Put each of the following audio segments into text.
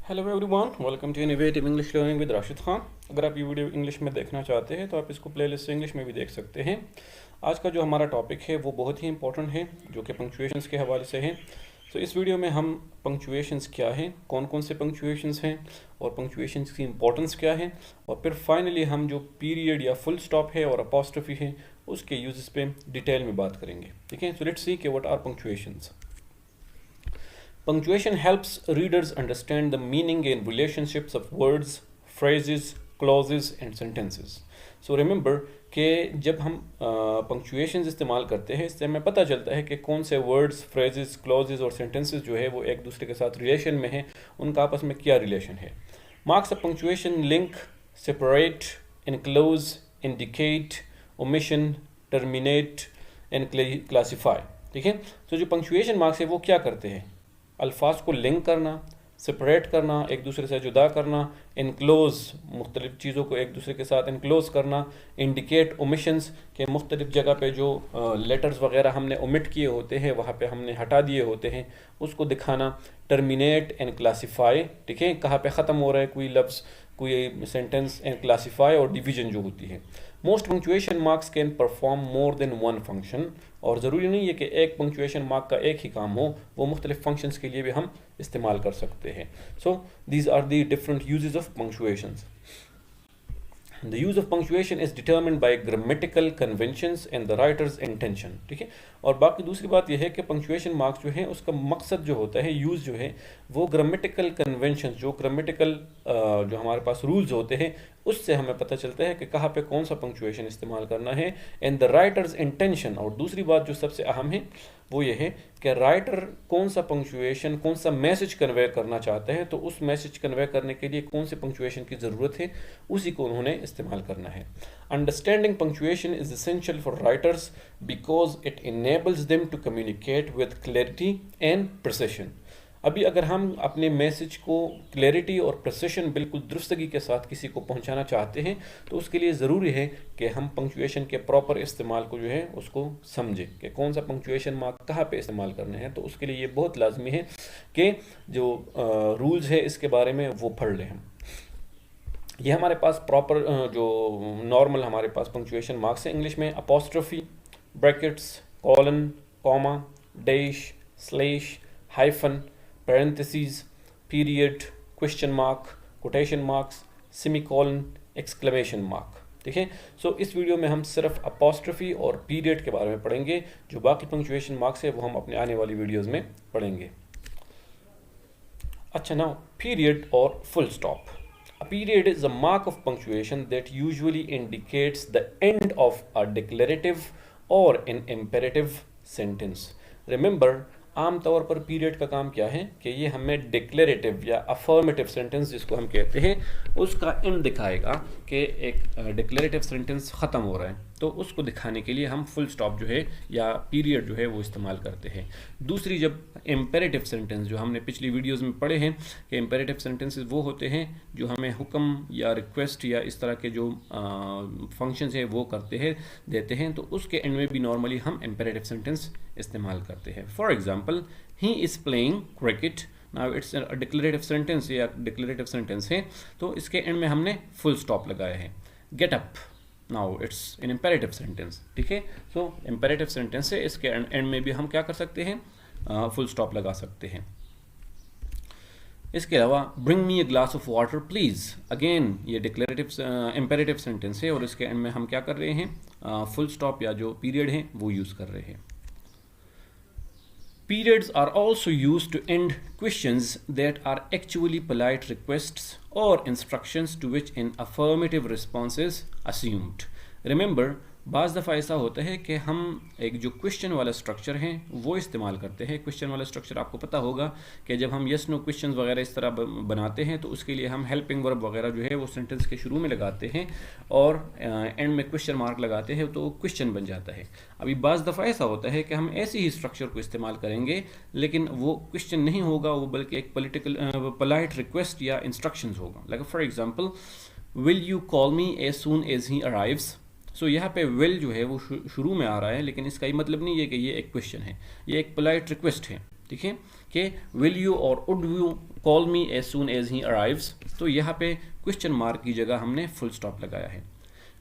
Hello everyone, welcome to innovative English learning with Rashid Khan. अगर आप ये वीडियो इंग्लिश में देखना चाहते हैं तो आप इसको प्लेलिस्ट से इंग्लिश में भी देख सकते हैं। आज का जो हमारा टॉपिक है वो बहुत ही इंपॉर्टेंट है, जो कि पंक्चुएशंस के हवाले से है। तो इस वीडियो में हम पंक्चुएशंस क्या हैं, कौन कौन से पंक्चुएशंस हैं और पंक्चुएशंस की इंपॉर्टेंस क्या है, और फिर फाइनली हम जो पीरियड या फुल स्टॉप है और अपॉस्ट्रोफी है उसके यूजेस पे डिटेल में बात करेंगे। ठीक है, सो लेट्स सी कि what are punctuations. Punctuation helps readers understand the meaning and relationships of words, phrases, clauses and sentences. So remember कि जब हम punctuations इस्तेमाल करते हैं इससे हमें पता चलता है कि कौन से words, phrases, clauses और sentences जो है वो एक दूसरे के साथ relation में हैं, उनका आपस में क्या relation है। Marks of punctuation link, separate, enclose, indicate, omission, terminate and classify। ठीक है, तो जो punctuation marks है वो क्या करते हैं? अल्फाज को लिंक करना, सेपरेट करना, एक दूसरे से जुदा करना, इनक्लोज मुख्तलिफ चीज़ों को एक दूसरे के साथ इनक्लोज करना, इंडिकेट ओमिशंस के मुख्तलिफ जगह पे जो लेटर्स वगैरह हमने ओमिट किए होते हैं, वहाँ पे हमने हटा दिए होते हैं, उसको दिखाना, टर्मिनेट एंड क्लासीफाई। ठीक है, कहाँ पे ख़त्म हो रहा है कोई लफ्ज़, कोई सेंटेंस, एंड क्लासीफाई और डिवीजन जो होती है। Most punctuation marks can perform more than one function, और ज़रूरी नहीं है कि एक पंक्चुएशन मार्क का एक ही काम हो, वो मुख्तलिफ फंक्शंस के लिए भी हम इस्तेमाल कर सकते हैं। So these are the different uses of punctuations. The use of punctuation is determined by grammatical conventions and the writer's intention। ठीक है, और बाकी दूसरी बात यह है कि पंक्चुएशन मार्क्स जो है उसका मकसद जो होता है, यूज़ जो है वो ग्रामेटिकल कन्वेंशन, जो ग्रामेटिकल जो हमारे पास रूल्स होते हैं उससे हमें पता चलता है कि कहाँ पे कौन सा पंक्चुएशन इस्तेमाल करना है, एंड द राइटर्स इंटेंशन। और दूसरी बात जो सबसे अहम है वो ये है कि राइटर कौन सा पंक्चुएशन, कौन सा मैसेज कन्वे करना चाहते हैं, तो उस मैसेज कन्वे करने के लिए कौन से पंक्चुएशन की ज़रूरत है उसी को उन्होंने इस्तेमाल करना है। Understanding punctuation is essential for writers because it enables them to communicate with clarity and precision. अभी अगर हम अपने मैसेज को क्लैरिटी और प्रिसिशन बिल्कुल दुरुस्तगी के साथ किसी को पहुंचाना चाहते हैं तो उसके लिए ज़रूरी है कि हम पंक्चुएशन के प्रॉपर इस्तेमाल को जो है उसको समझें कि कौन सा पंक्चुएशन मार्क कहाँ पे इस्तेमाल करने हैं। तो उसके लिए ये बहुत लाजमी है कि जो रूल्स है इसके बारे में वो पढ़ लें हम। ये हमारे पास प्रॉपर जो नॉर्मल हमारे पास पंक्चुएशन मार्क्स है इंग्लिश में: apostrophe, brackets, colon, comma, dash, slash, hyphen, parentheses, period, question mark, quotation marks, semicolon, exclamation mark। ठीक है, सो इस वीडियो में हम सिर्फ अपॉस्ट्रोफी और पीरियड के बारे में पढ़ेंगे। जो बाकी पंक्चुएशन मार्क्स है वो हम अपने आने वाली वीडियोस में पढ़ेंगे। अच्छा, नाउ पीरियड और full stop. A period is a mark of punctuation that usually indicates the end of a declarative or an imperative sentence। Remember, आम तौर पर पीरियड का काम क्या है कि ये हमें डिक्लेरेटिव या अफर्मेटिव सेंटेंस जिसको हम कहते हैं उसका एंड दिखाएगा कि एक डिक्लेरेटिव सेंटेंस ख़त्म हो रहा है, तो उसको दिखाने के लिए हम फुल स्टॉप जो है या पीरियड जो है वो इस्तेमाल करते हैं। दूसरी, जब इम्पेरेटिव सेंटेंस, जो हमने पिछली वीडियोस में पढ़े हैं कि इम्पेरेटिव सेंटेंसेस वो होते हैं जो हमें हुक्म या रिक्वेस्ट या इस तरह के जो फंक्शंस है वो करते हैं, देते हैं, तो उसके एंड में भी नॉर्मली हम इम्पेरेटिव सेंटेंस इस्तेमाल करते हैं। For example, he is playing cricket. Now it's a declarative sentence या डिक्लेरेटिव सेंटेंस है, तो इसके एंड में हमने फुल स्टॉप लगाया है। Get up, now it's an imperative sentence. ठीक है, सो इम्पेरेटिव सेंटेंस है, इसके एंड में भी हम क्या कर सकते हैं, फुल स्टॉप लगा सकते हैं। इसके अलावा bring me a glass of water please, again ये डिक्लेरेटिव इम्पेरेटिव सेंटेंस है और इसके एंड में हम क्या कर रहे हैं, फुल स्टॉप या जो पीरियड है वो यूज़ कर रहे हैं। Periods are also used to end questions that are actually polite requests or instructions to which an affirmative response is assumed। Remember, बाज़ दफ़ा ऐसा होता है कि हम एक जो क्वेश्चन वाला स्ट्रक्चर है वो इस्तेमाल करते हैं। क्वेश्चन वाला स्ट्रक्चर आपको पता होगा कि जब हम यस नो क्वेश्चन वगैरह इस तरह बनाते हैं तो उसके लिए हम हेल्पिंग वर्ब वगैरह जो है वो सेंटेंस के शुरू में लगाते हैं और एंड में क्वेश्चन मार्क लगाते हैं, तो क्वेश्चन बन जाता है। अभी बाज़ दफ़ा ऐसा होता है कि हम ऐसे ही स्ट्रक्चर को इस्तेमाल करेंगे लेकिन वो क्वेश्चन नहीं होगा, वो बल्कि एक पोलाइट रिक्वेस्ट या इंस्ट्रक्शंस होगा। Like for example, will you call me as soon as he arrives. So यहाँ पे विल जो है वो शुरू में आ रहा है, लेकिन इसका ये मतलब नहीं है कि ये एक क्वेश्चन है, ये एक पोलाइट रिक्वेस्ट है। ठीक है, कि will you or would you call me as soon as he arrives, तो यहाँ पे क्वेश्चन मार्क की जगह हमने फुल स्टॉप लगाया है।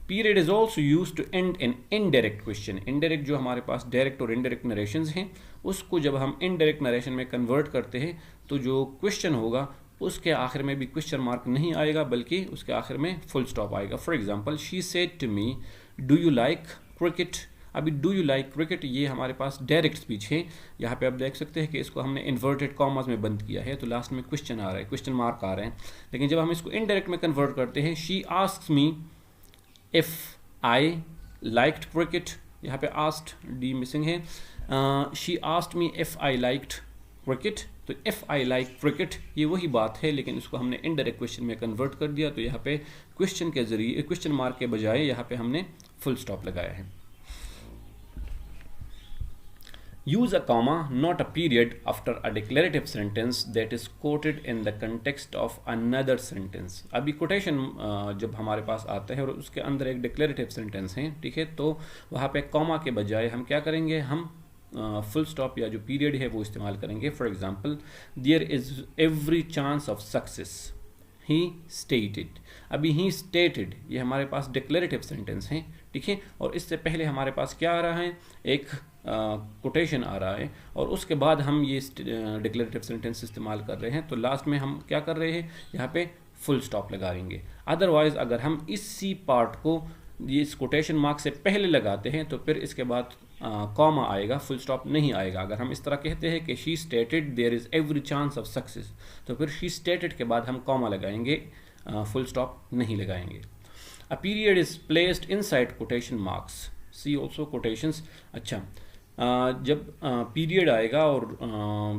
Period is also use to end an indirect question. Indirect जो हमारे पास डायरेक्ट और इनडायरेक्ट नरेशंस हैं, उसको जब हम इनडायरेक्ट नरेशन में कन्वर्ट करते हैं तो जो क्वेश्चन होगा उसके आखिर में भी क्वेश्चन मार्क नहीं आएगा, बल्कि उसके आखिर में फुल स्टॉप आएगा। For example, she said to me do you like cricket. अभी डू यू लाइक क्रिकेट ये हमारे पास डायरेक्ट स्पीच है। यहाँ पे आप देख सकते हैं कि इसको हमने इन्वर्टेड कॉमास में बंद किया है, तो लास्ट में क्वेश्चन आ रहा है, क्वेश्चन मार्क आ रहे हैं। लेकिन जब हम इसको इनडायरेक्ट में कन्वर्ट करते हैं, she asks me if I liked cricket, यहाँ पे आस्क्ड डी मिसिंग है, she asked me if I liked cricket, तो इफ़ आई लाइक क्रिकेट ये वही बात है, लेकिन इसको हमने इनडायरेक्ट क्वेश्चन में कन्वर्ट कर दिया, तो यहाँ पे क्वेश्चन के जरिए क्वेश्चन मार्क के बजाय यहाँ पे हमने फुल स्टॉप लगाया है। Use a comma, not a period, after a declarative sentence that is quoted in the context of another sentence. अभी quotation जब हमारे पास आता है और उसके अंदर एक declarative sentence है, ठीक है, तो वहाँ पे comma के बजाय हम क्या करेंगे, हम full stop या जो period है वो इस्तेमाल करेंगे। For example, there is every chance of success, he stated। अभी he stated ये हमारे पास declarative sentence है, ठीक है, और इससे पहले हमारे पास क्या आ रहा है, एक कोटेशन आ रहा है, और उसके बाद हम ये डिक्लेरेटिव सेंटेंस इस्तेमाल कर रहे हैं, तो लास्ट में हम क्या कर रहे हैं, यहाँ पे फुल स्टॉप लगाएंगे। अदरवाइज अगर हम इसी पार्ट को ये इस कोटेशन मार्क से पहले लगाते हैं तो फिर इसके बाद कॉमा आएगा, फुल स्टॉप नहीं आएगा। अगर हम इस तरह कहते हैं कि she stated there is every chance of success, तो फिर शी स्टेटेड के बाद हम कॉमा लगाएंगे, फुल स्टॉप नहीं लगाएंगे। A period is placed inside quotation marks, see also quotations. अच्छा, जब पीरियड आएगा और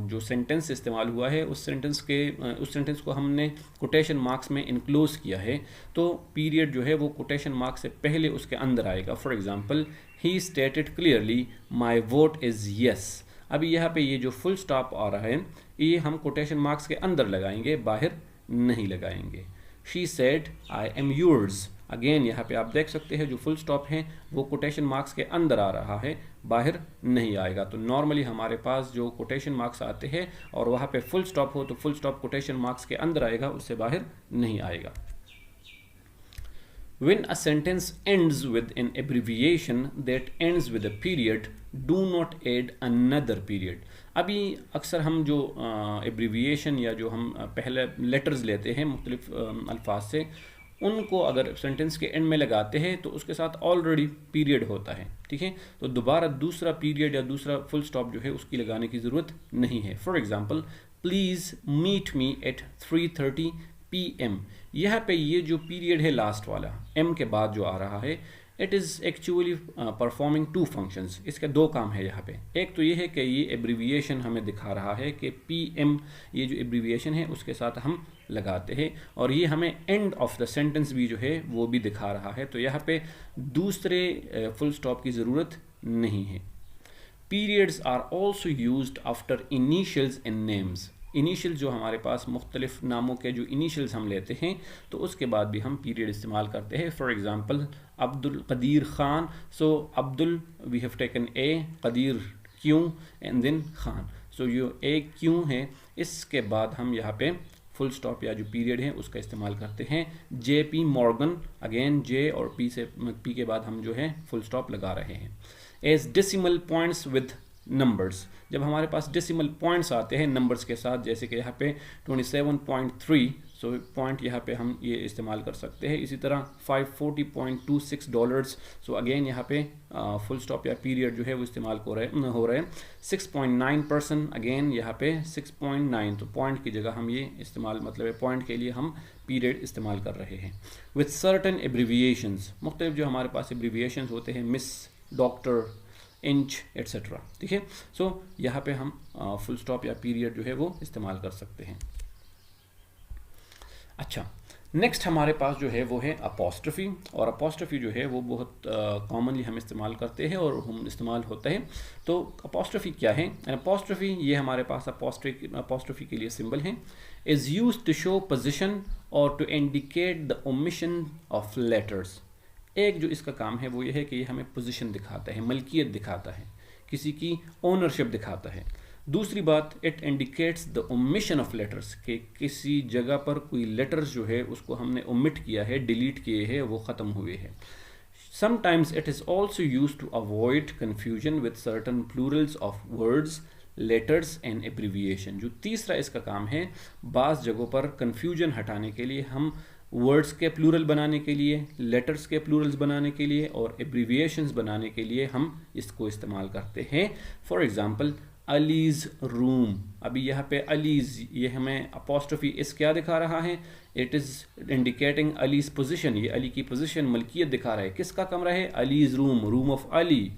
जो सेंटेंस इस्तेमाल हुआ है उस सेंटेंस को हमने कोटेशन मार्क्स में इनक्लोज किया है, तो पीरियड जो है वो कोटेशन मार्क्स से पहले उसके अंदर आएगा। For example, he stated clearly my vote is yes. अभी यहाँ पे ये जो फुल स्टॉप आ रहा है ये हम कोटेशन मार्क्स के अंदर लगाएंगे, बाहर नहीं लगाएंगे। She said I am yours, again यहाँ पे आप देख सकते हैं जो फुल स्टॉप है वो कोटेशन मार्क्स के अंदर आ रहा है, बाहर नहीं आएगा। तो नॉर्मली हमारे पास जो कोटेशन मार्क्स आते हैं और वहाँ पे फुल स्टॉप हो तो फुल स्टॉप कोटेशन मार्क्स के अंदर आएगा, उससे बाहर नहीं आएगा। When a sentence ends with an abbreviation that ends with a period, do not add another period। अभी अक्सर हम जो एब्रीविएशन या जो हम पहले लेटर्स लेते हैं मुख्तलिफ अल्फाज से, उनको अगर सेंटेंस के एंड में लगाते हैं तो उसके साथ ऑलरेडी पीरियड होता है, ठीक है, तो दोबारा दूसरा पीरियड या दूसरा फुल स्टॉप जो है उसकी लगाने की ज़रूरत नहीं है। For example, please meet me at 3:30 PM, यह पे ये जो पीरियड है लास्ट वाला एम के बाद जो आ रहा है, it is actually performing two functions. इसके दो काम है यहाँ पे। एक तो ये है कि ये एब्रीविएशन हमें दिखा रहा है कि PM ये जो एब्रीविएशन है उसके साथ हम लगाते हैं, और ये हमें एंड ऑफ द सेंटेंस भी जो है वो भी दिखा रहा है, तो यहाँ पे दूसरे फुल स्टॉप की ज़रूरत नहीं है। Periods are also used after initials in names. Initial जो हमारे पास मुख्तलिफ नामों के जो इनिशियल्स हम लेते हैं तो उसके बाद भी हम पीरियड इस्तेमाल करते हैं। For example, Abdul Qadir Khan, so Abdul we have taken A, Qadir Q and then Khan, सो जो ए क्यों है इसके बाद हम यहाँ पे फुल स्टॉप या जो पीरियड है उसका इस्तेमाल करते हैं। JP मॉर्गन, अगेन जे और पी के बाद हम जो है फुल स्टॉप लगा रहे हैं। As decimal points with numbers, जब हमारे पास डेसिमल पॉइंट्स आते हैं नंबर्स के साथ, जैसे कि यहाँ पे 27.3, सो पॉइंट यहाँ पे हम ये इस्तेमाल कर सकते हैं। इसी तरह $540.26, सो अगेन यहाँ पे फुल स्टॉप या पीरियड जो है वो इस्तेमाल हो रहे हैं। 6.9%, अगेन यहाँ पे 6.9, तो पॉइंट की जगह हम ये इस्तेमाल, मतलब पॉइंट के लिए हम पीरियड इस्तेमाल कर रहे हैं। विथ सर्टन एब्रीविएशंस, मुख्तलिफ जो हमारे पास एब्रीविएशंस होते हैं, मिस, डॉक्टर, इंच एट्सेट्रा, ठीक है, सो यहाँ पे हम फुल स्टॉप या पीरियड जो है वो इस्तेमाल कर सकते हैं। अच्छा, नेक्स्ट हमारे पास जो है वो है अपोस्ट्रोफी, और अपोस्ट्रोफी जो है वो बहुत कॉमनली हम इस्तेमाल करते हैं और हम इस्तेमाल होता है। तो अपोस्ट्रोफी क्या है? अपोस्ट्रोफी ये हमारे पास अपोस्ट्रोफी के लिए सिंबल है। Is used to show position और to indicate the omission of letters. एक जो इसका काम है वो ये है कि ये हमें पोजीशन दिखाता है, मलकियत दिखाता है, किसी की ओनरशिप दिखाता है। दूसरी बात, it indicates the omission of letters, कि किसी जगह पर कोई लेटर्स जो है उसको हमने ओमिट किया है, डिलीट किए हैं, वो ख़त्म हुए हैं. Sometimes it is also used to avoid confusion with certain plurals of words, letters and abbreviation. जो तीसरा इसका काम है, बाज़ जगहों पर confusion हटाने के लिए हम वर्ड्स के प्लूरल बनाने के लिए, लेटर्स के प्लूरल्स बनाने के लिए और एब्रीविएशंस बनाने के लिए हम इसको इस्तेमाल करते हैं. For example Ali's room. अभी यहाँ पे अलीज़, ये हमें अपोस्ट्रोफी इस क्या दिखा रहा है, it is indicating Ali's position. ये अली की पोजीशन, मलकियत दिखा रहा है. किसका कमरा है, Ali's room, room of Ali.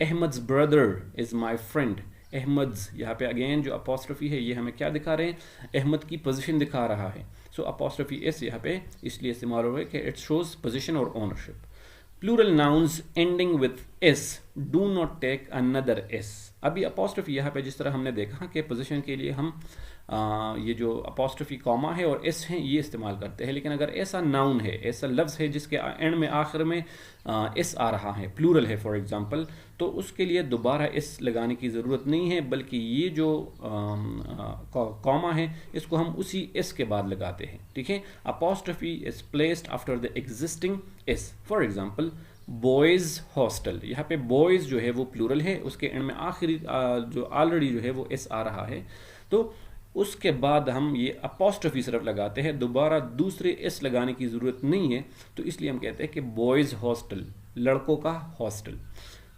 Ahmed's brother is my friend. Ahmed's, यहाँ पे अगेन जो अपोस्ट्रोफी है ये हमें क्या दिखा रहे हैं, अहमद की पोजीशन दिखा रहा है. सो अपोस्ट्रोफी एस यहाँ पे इसलिए इस्तेमाल हो रहा है कि इट शोज पोजीशन और ownership. Plural nouns ending with S do not take another S. अभी अपोस्ट्रोफी यहाँ पे जिस तरह हमने देखा कि पोजीशन के लिए हम ये जो अपोस्ट्रोफी कॉमा है और एस है ये इस्तेमाल करते हैं. लेकिन अगर ऐसा नाउन है, ऐसा लफ्ज़ है जिसके एंड में आखिर में एस आ रहा है, प्लूरल है फॉर एग्जांपल, तो उसके लिए दोबारा एस लगाने की ज़रूरत नहीं है, बल्कि ये जो कॉमा है इसको हम उसी एस के बाद लगाते हैं. ठीक है. Apostrophe is placed after the existing S. For example boys hostel. यहाँ पे बॉयज़ जो है वो प्लूरल है, उसके एंड में आखिरी जो ऑलरेडी जो है वो एस आ रहा है, तो उसके बाद हम ये अपोस्ट्रोफी सिर्फ लगाते हैं, दोबारा दूसरे एस लगाने की ज़रूरत नहीं है. तो इसलिए हम कहते हैं कि बॉयज़ हॉस्टल, लड़कों का hostel.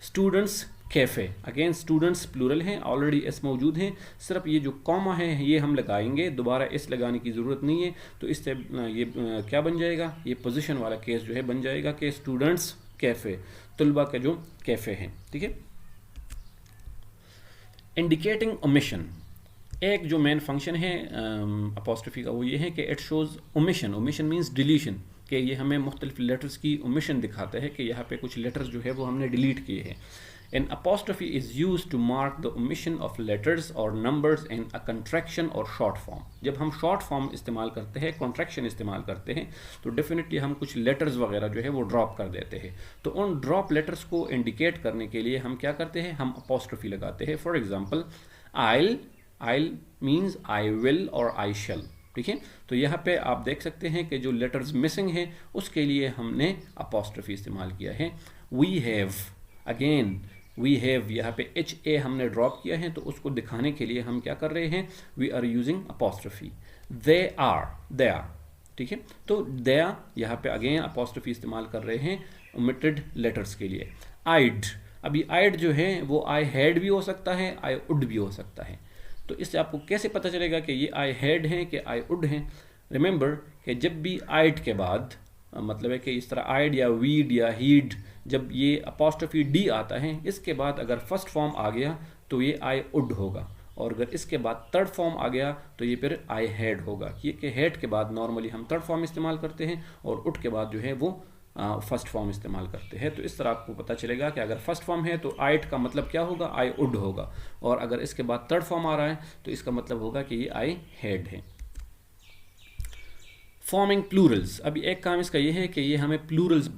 Students cafe. Again students plural हैं, ऑलरेडी एस मौजूद हैं, सिर्फ ये जो कॉमा है ये हम लगाएंगे, दोबारा एस लगाने की ज़रूरत नहीं है. तो इससे ये क्या बन जाएगा, ये पोजीशन वाला केस जो है बन जाएगा कि स्टूडेंट्स कैफ़े, तलबा का जो कैफ़े हैं. ठीक है. Indicating omission. एक जो मेन फंक्शन है अपोस्ट्रोफी का वो ये है कि it shows omission. Omission means deletion, कि ये हमें मुख्तलिफ लेटर्स की ओमिशन दिखाता है कि यहाँ पे कुछ लेटर्स जो है वो हमने डिलीट किए हैं. An apostrophe is used to mark the omission of letters or numbers in a contraction or short form. जब हम short form इस्तेमाल करते हैं, contraction इस्तेमाल करते हैं, तो डेफिनेटली हम कुछ letters वगैरह जो है वो ड्रॉप कर देते हैं. तो उन ड्रॉप लेटर्स को इंडिकेट करने के लिए हम क्या करते हैं, हम apostrophe लगाते हैं. For example I'll means I will और I shall. ठीक है. तो यहाँ पे आप देख सकते हैं कि जो लेटर्स मिसिंग हैं उसके लिए हमने apostrophe इस्तेमाल किया है. We have, again we have, यहाँ पे एच ए हमने ड्रॉप किया है, तो उसको दिखाने के लिए हम क्या कर रहे हैं, we are using apostrophe. They are. ठीक है. तो दे यहाँ पे अगेन अपोस्ट्रोफी इस्तेमाल कर रहे हैं ओमिटेड लेटर्स के लिए. आइड. अभी आइड जो है वो आई हैड भी हो सकता है, आई वुड भी हो सकता है. तो इससे आपको कैसे पता चलेगा कि ये आई हैड हैं कि आई वुड हैं. रिमेंबर कि जब भी आइड के बाद, मतलब है कि इस तरह आइड या वीड या हीड, जब ये अपोस्ट्रोफी डी आता है, इसके बाद अगर फर्स्ट फॉर्म आ गया तो ये आई वुड होगा, और अगर इसके बाद थर्ड फॉर्म आ गया तो ये फिर आई हैड होगा. ये कि हैड के बाद नॉर्मली हम थर्ड फॉर्म इस्तेमाल करते हैं और वुड के बाद जो है वो फर्स्ट फॉर्म इस्तेमाल करते हैं. तो इस तरह आपको पता चलेगा कि अगर फर्स्ट फॉर्म है तो आइट का मतलब क्या होगा, आई वुड होगा, और अगर इसके बाद थर्ड फॉर्म आ रहा है तो इसका मतलब होगा कि ये आई हैड है. Forming Plurals. अभी एक काम इसका ये है कि ये हमें प्लूरल्स,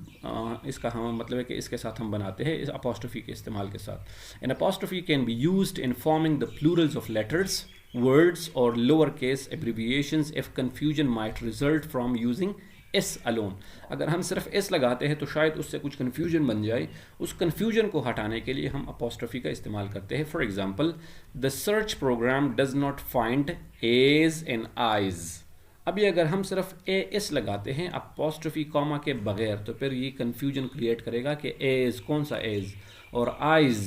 इसका हम मतलब है कि इसके साथ हम बनाते हैं इस अपोस्ट्रोफी के इस्तेमाल के साथ. An apostrophe can be used in forming the plurals of letters, words और lower case abbreviations if confusion might result from using S alone. अगर हम सिर्फ एस लगाते हैं तो शायद उससे कुछ कन्फ्यूजन बन जाए. उस कन्फ्यूजन को हटाने के लिए हम अपोस्ट्रोफी का इस्तेमाल करते हैं. For example, the search program does not find A's and I's. अभी अगर हम सिर्फ ए एस लगाते हैं अपोस्ट्रोफी कॉमा के बगैर, तो फिर ये कन्फ्यूजन क्रिएट करेगा कि एज कौन सा एज, और आइज,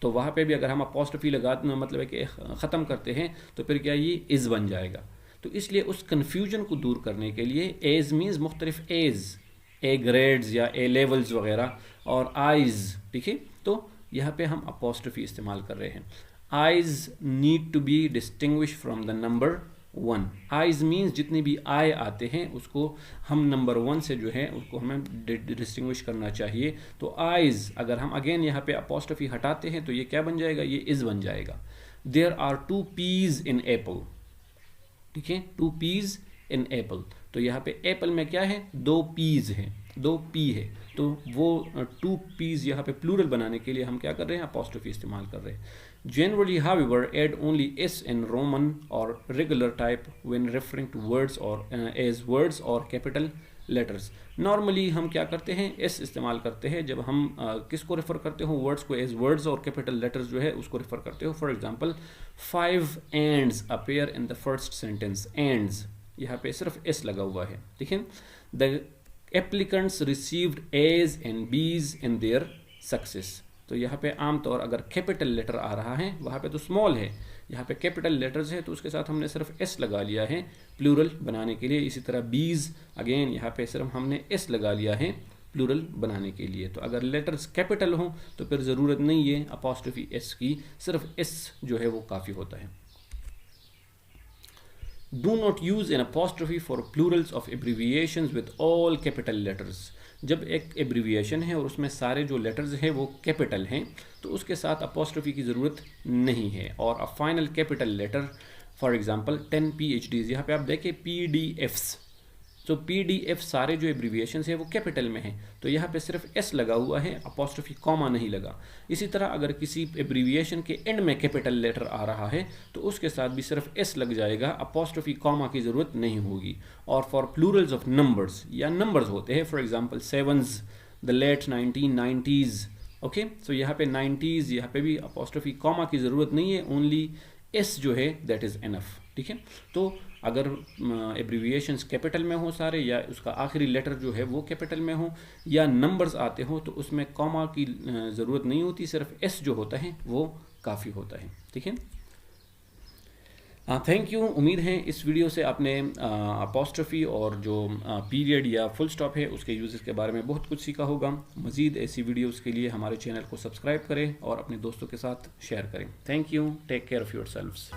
तो वहाँ पे भी अगर हम अपोस्ट्रोफी लगाते मतलब है कि ख़त्म करते हैं तो फिर क्या ये इज़ बन जाएगा. तो इसलिए उस कन्फ्यूजन को दूर करने के लिए एज मीन्स मुख्तलिफ एज, ए ग्रेड्स या ए लेवल्स वगैरह, और आइज. ठीक है. तो यहाँ पे हम अपोस्ट्रोफी इस्तेमाल कर रहे हैं. I's need to be distinguish from the number 1. I's means जितने भी आय आते हैं उसको हम नंबर 1 से जो है उसको हमें डिस्टिंग्विश करना चाहिए. तो आइज अगर हम अगेन यहाँ पे अपोस्ट्रोफी हटाते हैं तो ये क्या बन जाएगा, ये इज़ बन जाएगा. There are 2 P's in apple. ठीक है. 2 पीज इन एप्पल. तो यहाँ पे एप्पल में क्या है, 2 पीज हैं. 2 पी है, तो वो 2 पीज यहाँ पे प्लूरल बनाने के लिए हम क्या कर रहे हैं, अपॉस्ट्रोफी इस्तेमाल कर रहे हैं। Generally, however, add only s in Roman or regular type when referring to words or as words or capital letters. Normally हम क्या करते हैं, s इस्तेमाल करते हैं जब हम किसको रेफर करते हो, वर्ड्स को as words और capital letters जो है उसको रेफर करते हो। For example, 5 ands appear in the first sentence. Ands यहाँ पे सिर्फ s लगा हुआ है, ठीक है। The applicants received A's and B's in their success. तो यहाँ पे आमतौर अगर कैपिटल लेटर आ रहा है, वहाँ पे तो स्मॉल है, यहाँ पे कैपिटल लेटर्स है तो उसके साथ हमने सिर्फ एस लगा लिया है प्लूरल बनाने के लिए। इसी तरह बीज, अगेन यहाँ पे सिर्फ हमने एस लगा लिया है प्लूरल बनाने के लिए। तो अगर लेटर्स कैपिटल हो तो फिर ज़रूरत नहीं है अपॉस्ट्रोफी एस की, सिर्फ एस जो है वो काफ़ी होता है। Do not use an apostrophe for plurals of abbreviations with all capital letters. जब एक एब्रीविएशन है और उसमें सारे जो लेटर्स हैं वो कैपिटल हैं तो उसके साथ अपॉस्ट्रोफी की ज़रूरत नहीं है। और a final capital letter, for example 10 PhDs, यहाँ पे आप देखें PDFs, तो PDF सारे जो एब्रीविएशन है वो कैपिटल में है, तो यहाँ पे सिर्फ S लगा हुआ है, अपॉस्ट्रोफी कॉमा नहीं लगा। इसी तरह अगर किसी एब्रीविएशन के एंड में कैपिटल लेटर आ रहा है तो उसके साथ भी सिर्फ S लग जाएगा, अपॉस्ट्रोफी कॉमा की ज़रूरत नहीं होगी। और फॉर प्लूरल्स ऑफ नंबर्स, या नंबर्स होते हैं, for example 7s, the late 1990s, okay, so यहाँ पे 90s, यहाँ पे भी अपॉस्ट्रोफी कॉमा की ज़रूरत नहीं है, ओनली S जो है दैट इज़ एनफ, ठीक है। तो अगर एब्रीविएशंस कैपिटल में हो सारे, या उसका आखिरी लेटर जो है वो कैपिटल में हो, या नंबर्स आते हो तो उसमें कॉमा की ज़रूरत नहीं होती, सिर्फ एस जो होता है वो काफ़ी होता है, ठीक है। Thank you. उम्मीद है इस वीडियो से आपने अपॉस्ट्रोफी और जो पीरियड या फुल स्टॉप है उसके यूजेस के बारे में बहुत कुछ सीखा होगा। मज़ीद ऐसी वीडियोस के लिए हमारे चैनल को सब्सक्राइब करें और अपने दोस्तों के साथ शेयर करें। Thank you. Take care of yourselves.